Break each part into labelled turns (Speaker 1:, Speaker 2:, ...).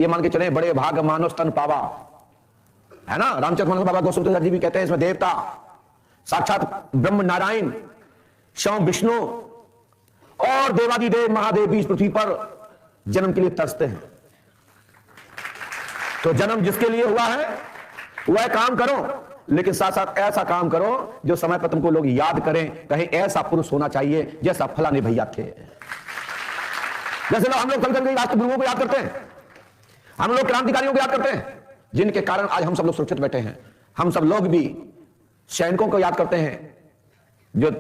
Speaker 1: ये मान के चले बड़े भाग मानव स्तन पावा, है ना। रामचंद्र मानस बाबा गोस्वामी जी भी कहते हैं इसमें देवता साक्षात ब्रह्म नारायण शिव विष्णु और देवादिदेव महादेव भी इस पृथ्वी पर जन्म के लिए तरसते हैं। तो जन्म जिसके लिए हुआ है वह काम करो, लेकिन साथ साथ ऐसा काम करो जो समय पर तुमको लोग याद करें, कहें ऐसा पुरुष होना चाहिए जैसा फलाने भैया थे। जैसे हम लोग कल कल राष्ट्र गुरुओं को याद करते हैं, हम लोग क्रांतिकारियों को याद करते हैं, जिनके कारण आज हम सब लोग सुरक्षित बैठे हैं। हम सब लोग भी सैनिकों को याद करते हैं जो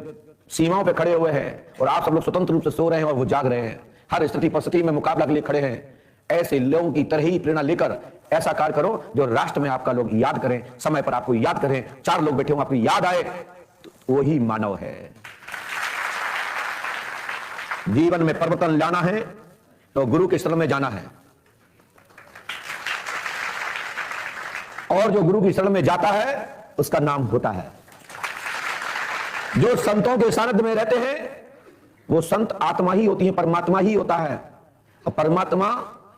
Speaker 1: सीमाओं पे खड़े हुए हैं, और आप सब लोग स्वतंत्र रूप से सो रहे हैं और वो जाग रहे हैं, हर स्थिति परिस्थिति में मुकाबला के लिए खड़े हैं। ऐसे लोगों की तरह ही प्रेरणा लेकर ऐसा कार्य करो जो राष्ट्र में आपका लोग याद करें, समय पर आपको याद करें, चार लोग बैठे हो आपको याद आए, तो वही मानव है। जीवन में परिवर्तन लाना है तो गुरु के शरण में जाना है, और जो गुरु की शरण में जाता है उसका नाम होता है। जो संतों के सानिध्य में रहते हैं वो संत आत्मा ही होती है, परमात्मा ही होता है, और परमात्मा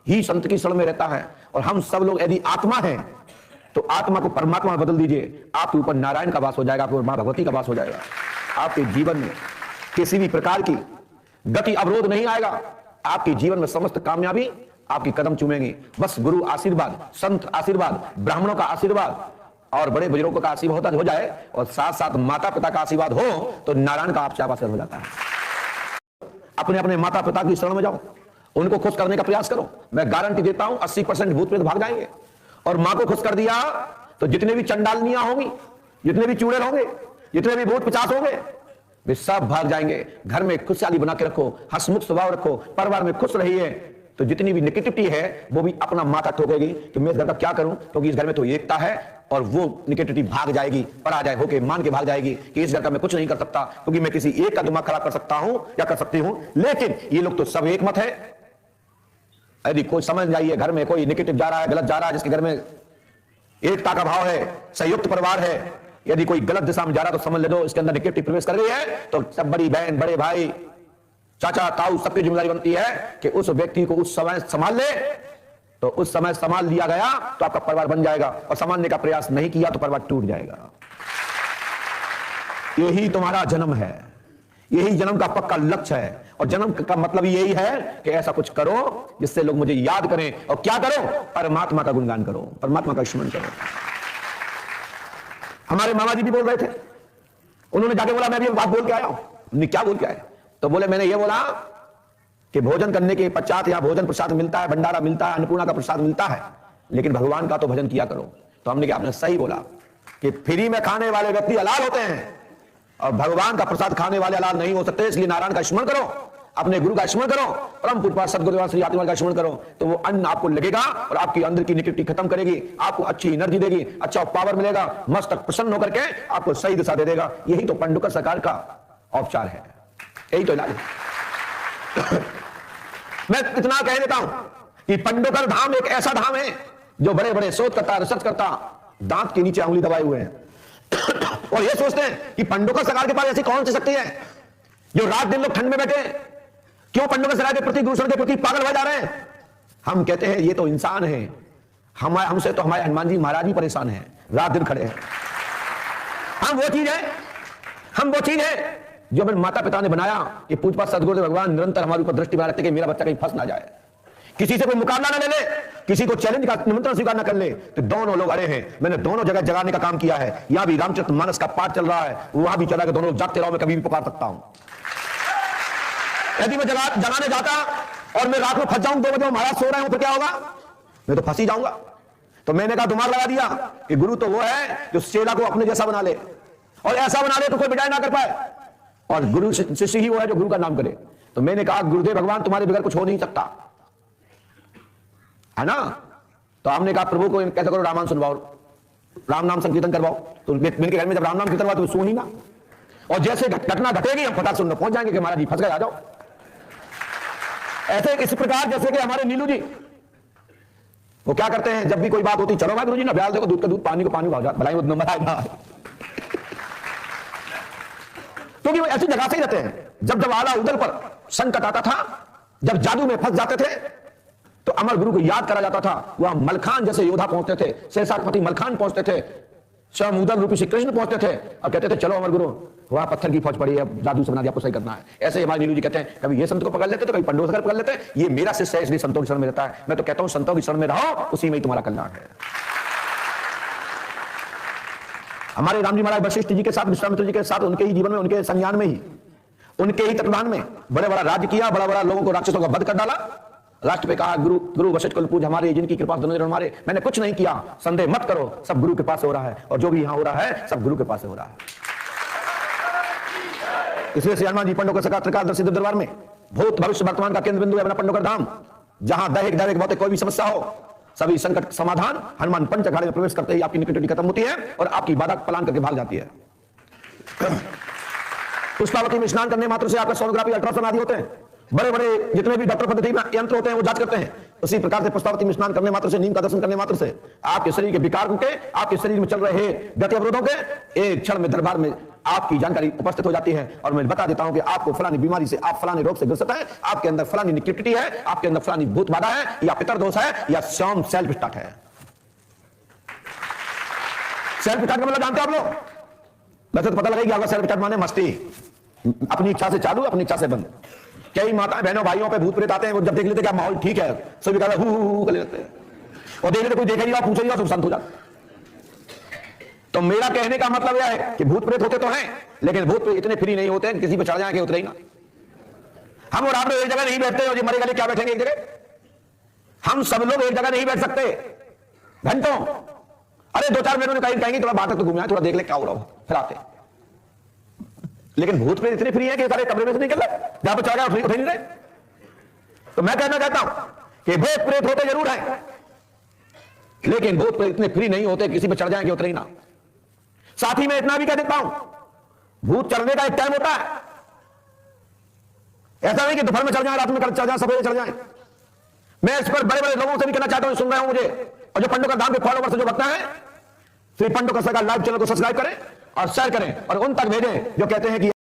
Speaker 1: ही संत की शरण में रहता है। और हम सब लोग यदि आत्मा हैं तो आत्मा को परमात्मा में बदल दीजिए, आपके ऊपर नारायण का वास हो जाएगा, आपके ऊपर मां भगवती का वास हो जाएगा। आपके जीवन में किसी भी प्रकार की गति अवरोध नहीं आएगा, आपके जीवन में समस्त कामयाबी आपकी कदम चूमेंगी। बस गुरु आशीर्वाद, संत आशीर्वाद, ब्राह्मणों का आशीर्वाद और बड़े बुजुर्गों का आशीर्वाद हो जाए, और साथ साथ माता पिता का आशीर्वाद हो, तो नारायण का आपसे आवास हो जाता है। अपने अपने माता पिता की शरण में जाओ, उनको खुश करने का प्रयास करो। मैं गारंटी देता हूं 80% भूत प्रेत भाग जाएंगे। और मां को खुश कर दिया तो जितने भी चंडालनियां होंगी, जितने भी चूड़ेल होंगे, जितने भी भूत पिशाच होंगे, वे सब भाग जाएंगे। घर में खुशहाली बना के रखो, हंसमुख स्वभाव रखो, परिवार में खुश रहिए, तो जितनी भी नेगेटिविटी है वो भी अपना माथा ठोकेगी कि मैं इस घर का क्या करूं, क्योंकि इस घर में तो एकता है, और वो नेगेटिविटी भाग जाएगी, पराजय होके मान के भाग जाएगी कि इस घर का मैं कुछ नहीं कर सकता, क्योंकि मैं किसी एक का दिमाग खराब कर सकता हूं या कर सकती हूं, लेकिन ये लोग तो सब एक मत है। यदि कोई समझ जाइए घर में कोई नेगेटिव जा रहा है, गलत जा रहा है, जिसके घर में एकता का भाव है, संयुक्त परिवार है, यदि कोई गलत दिशा में जा रहा है तो समझ ले दो इसके अंदर नेगेटिव प्रवेश कर गई है, तो सब बड़ी बहन, बड़े भाई, चाचा, ताऊ, सबकी जिम्मेदारी बनती है कि उस व्यक्ति को उस समय संभाल ले। तो उस समय संभाल लिया गया तो आपका परिवार बन जाएगा, और संभालने का प्रयास नहीं किया तो परिवार टूट जाएगा। यही तुम्हारा जन्म है, यही जन्म का पक्का लक्ष्य है। और जन्म का मतलब यही है कि ऐसा कुछ करो जिससे लोग मुझे याद करें, और क्या करो, परमात्मा का गुणगान करो, परमात्मा का स्मरण करो। हमारे मामा जी भी बोल रहे थे, उन्होंने जाके बोला मैं भी बात बोल के आया हूं। क्या बोल के आए? तो बोले मैंने ये बोला कि भोजन करने के पश्चात या भोजन प्रसाद मिलता है, भंडारा मिलता है, अन्नपूर्णा का प्रसाद मिलता है, लेकिन भगवान का तो भजन किया करो। तो हमने कहा आपने सही बोला कि फ्री में खाने वाले व्यक्ति हलाल होते हैं, और भगवान का प्रसाद खाने वाले हलाल नहीं हो सकते। इसलिए नारायण का स्मरण करो, अपने गुरु का स्मरण करो, परम पूज्य सदगुरु श्री आत्मा का स्मरण करो, तो वो अन्न आपको लगेगा और आपकी अंदर की नेगेटिविटी खत्म करेगी, आपको अच्छी एनर्जी देगी, अच्छा पावर मिलेगा, मस्तक प्रसन्न होकर के आपको सही दिशा दे देगा। यही तो पंडुका सरकार का औपचार है, यही तो इलाज है। मैं इतना कह देता हूं कि पंडुकर धाम एक ऐसा धाम है जो बड़े बड़े शोध करता, रिसर्च करता, दांत के नीचे उंगली दबाए हुए हैं और ये सोचते हैं कि पंडुकर सरकार के पास ऐसी कौन सी शक्ति है जो रात दिन लोग ठंड में बैठे, क्यों पंडुकर सरकार के प्रति, गुरुशरण के प्रति पागल हो जा रहे हैं। हम कहते हैं ये तो इंसान है, हमसे तो हमारे हनुमान जी महाराज भी परेशान हैं, रात दिन खड़े हैं। हम वो चीज है जो मेरे माता पिता ने बनाया कि पूज्य सदगुरुदेव भगवान निरंतर हमारे ऊपर दृष्टि बनाए रखते कि मेरा बच्चा कहीं फंस ना जाए, किसी से कोई मुकाबला ना ले ले, किसी को चैलेंज का निमंत्रण स्वीकार ना कर ले। तो दोनों लोग अड़े हैं, मैंने दोनों जगह जगाने का काम किया है। यहां भी रामचरितमानस का पाठ चल रहा है, वहां भी चला कि दोनों लोग जागते रहो, मैं कभी भी पुकार सकता हूं। यदि मैं जगाने जाता और मैं रात में फंस जाऊं, 2 बजे महाराज सो रहे हूं, तो क्या होगा? मैं तो फंस ही जाऊंगा। तो मैंने कहा दिमाग लगा दिया कि गुरु तो वो है जो चेला को अपने जैसा बना ले, और ऐसा बना ले तो कोई बिगाड़ ना कर पाए, और गुरु शिष्य ही वो है जो गुरु का नाम करे। तो मैंने कहा गुरुदेव भगवान तुम्हारे बगैर कुछ हो नहीं सकता, है ना। तो हमने कहा प्रभु को कैसे करो, रामायण सुनवाओ, राम नाम संकीर्तन करवाओ। तो मेरे घर में जब राम नाम कीर्तन हुआ तो सो ही ना, और जैसे घटना घटेगी हम फटाक सुनने पहुंच जाएंगे कि महाराज जी फंस गए, आ जाओ। ऐसे इस प्रकार जैसे कि हमारे नीलू जी, वो क्या करते हैं, जब भी कोई बात होती, चलो भाई गुरु जी ना ब्याल देखो, दूध का दूध, पानी को पानी, भलाई नंबर आएगा। क्योंकि वो ऐसी जगह से ही रहते हैं। जब आला उदल पर संकट आता था, जब जादू में फंस जाते थे, तो तो अमर गुरु को याद करा जाता था। वह मलखान जैसे योद्धा पहुंचते थे, शेषाधिपति मलखान पहुंचते थे, स्वयं रूपी श्री कृष्ण पहुंचते थे और कहते थे चलो अमर गुरु, वहां पत्थर की फौज पड़ी है, जादू से बना दिया, आपको सही करना है। ऐसे ही हमारे नीलू जी कहते हैं, कभी ये संत को पकड़ लेते तो कभी पंडों से पकड़ लेते। ये मेरा शिष्य है इसलिए संतों की शरण में रहता है। मैं तो कहता हूं संतों की शरण में रहो, उसी में ही तुम्हारा कल्याण है। हमारे राम जी महाराज वशिष्ठ जी के साथ, विश्वामित्र जी के साथ, उनके ही जीवन में, उनके संज्ञान में ही, उनके ही तत्वाधान में बड़े बड़ा राज्य किया, बड़ा बड़ा लोगों को, राक्षसों का वध कर डाला। राष्ट्र पे कहा गुरु वशिष्ठ कुल पूज हमारे, जिनकी कृपा दोनों हमारे, मैंने कुछ नहीं किया, संदेह मत करो, सब गुरु के पास हो रहा है, और जो भी यहां हो रहा है सब गुरु के पास हो रहा है। इसलिए श्री हनुमान जी पंडोकर सका त्रिकालदर्शी दरबार में भूत भविष्य वर्तमान का केंद्र बिंदु है अपना पंडोकर धाम, जहां दैहिक दैविक भौतिक कोई भी समस्या हो, सभी संकट समाधान हनुमान पंच अखाड़े में प्रवेश करते ही आपकी निकटता खत्म होती है और आपकी बाधा पलान करके भाग जाती है। पुष्पावती में स्नान करने मात्र से आपका सोनोग्राफी, अल्ट्रासाउंड आदि होते हैं, बड़े बड़े जितने भी डॉक्टर पद्धति में यंत्र होते हैं वो जांच करते हैं। उसी प्रकार से पुष्पावती में स्नान करने मात्र से, नीम का दर्शन करने मात्र से आपके शरीर के विकार के, आपके शरीर में चल रहे गति अवरोधों के एक क्षण में दरबार में आपकी जानकारी उपस्थित हो जाती है। और मैं बता देता हूं कि आपको फलानी बीमारी से, आप फलाने रोग से ग्रसित है, आपके अंदर फलानी निगेटिविटी है, आपके अंदर फलानी भूत बाधा है, या पितर दोष है, या स्वयं सेल्फ स्टार्ट है। सेल्फ स्टार्ट का मतलब जानते हैं आप लोग? वैसे तो पता लगेगी आपका सेल्फ स्टार्ट माने मस्ती, अपनी इच्छा से चालू, अपनी इच्छा से बंद। कई माताएं बहनों भाइयों पे भूत प्रेत आते हैं, वो जब देख लेते क्या माहौल ठीक है, सभी कहते हैं हु कर लेते हैं, और देख लेते कोई देखे नहीं, पूछे नहीं, शांत हो जाते। तो मेरा कहने का मतलब यह है कि भूत प्रेत होते तो हैं, लेकिन भूत प्रेत इतने फ्री नहीं होते हैं, किसी पे चढ़ जाएंगे उतरे ही ना। हम और आप लोग एक जगह नहीं बैठते, और ये मरेगा नहीं क्या बैठेंगे एक जगह? हम सब लोग एक जगह नहीं बैठ सकते घंटों। अरे 2-4 मिनट में कहेंगे थोड़ा बाहर तक तो घूम आए, थोड़ा देख ले क्या हो रहा हो, फिर आते। लेकिन भूत प्रेत इतने फ्री है कि सारे कमरे में से निकल रहे, जहां पर चढ़ गया उठ नहीं रहे। तो मैं कहना चाहता हूं कि भूत प्रेत होते जरूर है, लेकिन भूत प्रेत इतने फ्री नहीं होते, किसी पे चढ़ जाएंगे उतरे ही ना। साथ ही मैं इतना भी कह देता हूं, भूत चढ़ने का एक टाइम होता है, ऐसा नहीं कि दोपहर में चढ़ जाए, रात में चढ़ जाए, सवेरे चढ़ जाए। मैं इस पर बड़े बड़े लोगों से भी कहना चाहता हूं, सुन रहे हो मुझे, और जो पंडोकर धाम के फॉलोवर से जो भक्त हैं, श्री पंडोकर सका लाइव चैनल को सब्सक्राइब करें और शेयर करें और उन तक भेजें जो कहते हैं कि